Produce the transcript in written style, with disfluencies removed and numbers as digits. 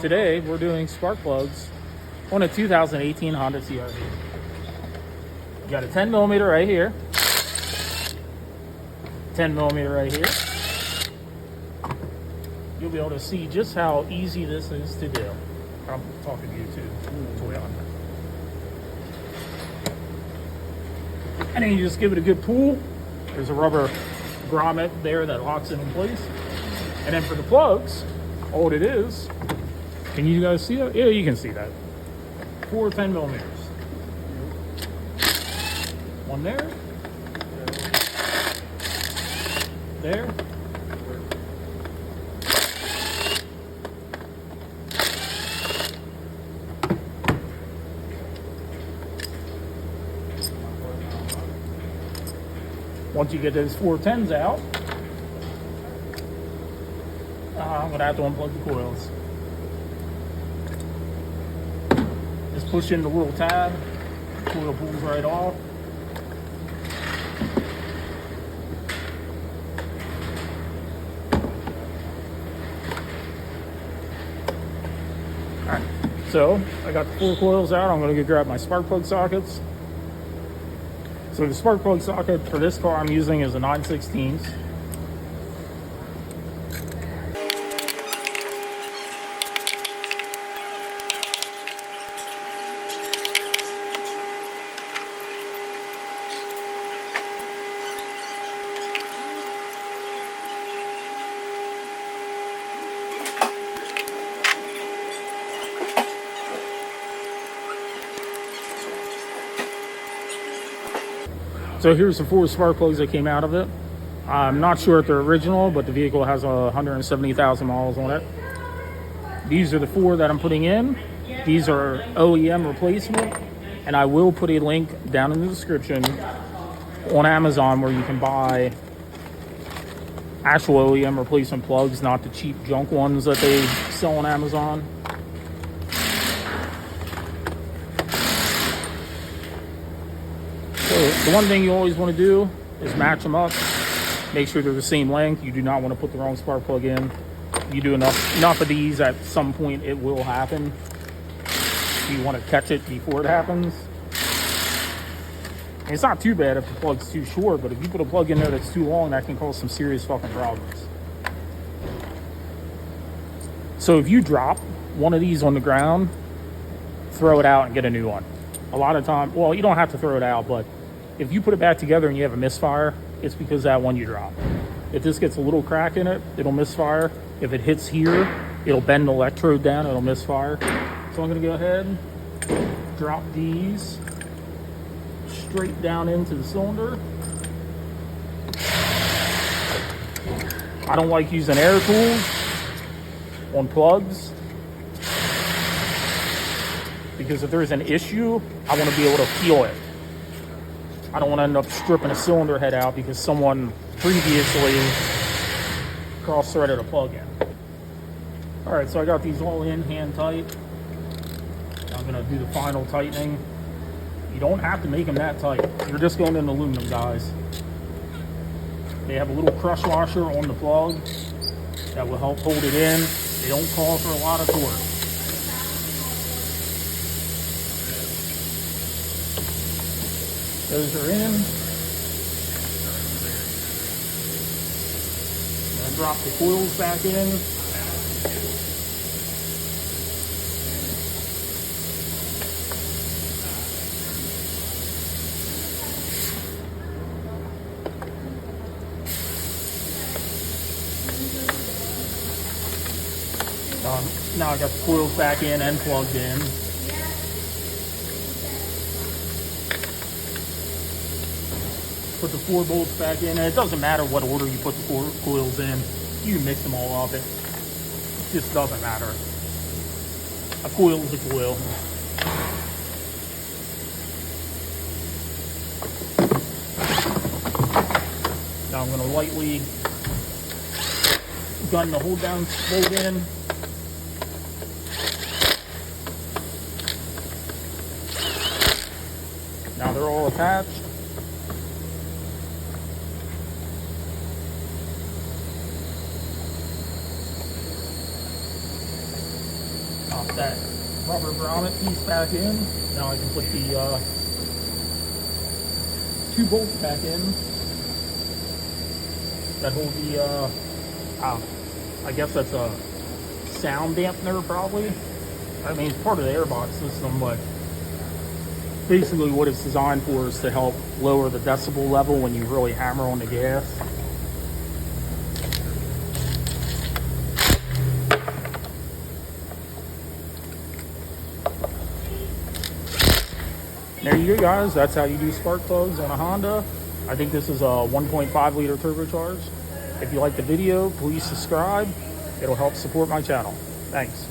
Today we're doing spark plugs on a 2018 Honda CR-V. You got a 10 millimeter right here, 10 millimeter right here. You'll be able to see just how easy this is to do. I'm talking to you too, Toyota. And then you just give it a good pull. There's a rubber grommet there that locks it in place. And then for the plugs, all it is, can you guys see that? Yeah, you can see that. 4 10 millimeters. One there. There. Once you get those 4 10s out, I'm going to have to unplug the coils. Just push in the little tab, the coil pulls right off. Alright, so I got the 4 coils out. I'm going to go grab my spark plug sockets. So the spark plug socket for this car I'm using is a 9/16. So here's the 4 spark plugs that came out of it. I'm not sure if they're original, but the vehicle has 170,000 miles on it. These are the 4 that I'm putting in. These are OEM replacement, and I will put a link down in the description on Amazon where you can buy actual OEM replacement plugs, not the cheap junk ones that they sell on Amazon. The one thing you always want to do is match them up. Make sure they're the same length. You do not want to put the wrong spark plug in. You do enough of these, at some point it will happen. You want to catch it before it happens. And it's not too bad if the plug's too short, but if you put a plug in there that's too long, that can cause some serious fucking problems. So if you drop one of these on the ground, throw it out and get a new one. A lot of time, well, you don't have to throw it out, but if you put it back together and you have a misfire, it's because that one you dropped. If this gets a little crack in it, it'll misfire. If it hits here, it'll bend the electrode down, it'll misfire. So I'm gonna go ahead and drop these straight down into the cylinder. I don't like using air tools on plugs, because if there's an issue, I want to be able to feel it. I don't want to end up stripping a cylinder head out because someone previously cross-threaded a plug in. All right, so I got these all in hand tight. I'm going to do the final tightening. You don't have to make them that tight. You're just going in aluminum, guys. They have a little crush washer on the plug that will help hold it in. They don't call for a lot of torque. Those are in. I'm going to drop the coils back in. Now I got the coils back in and plugged in. Put the 4 bolts back in, and it doesn't matter what order you put the coils in. You can mix them all up. It just doesn't matter. A coil is a coil. Now I'm going to lightly gun the hold down bolt in. Now they're all attached. pop that rubber grommet piece back in. Now I can put the 2 bolts back in that hold the, I guess that's a sound dampener probably. I mean, it's part of the airbox system, but basically what it's designed for is to help lower the decibel level when you really hammer on the gas. There you go, guys. That's how you do spark plugs on a Honda. I think this is a 1.5 liter turbocharged. If you like the video, please subscribe. It'll help support my channel. Thanks.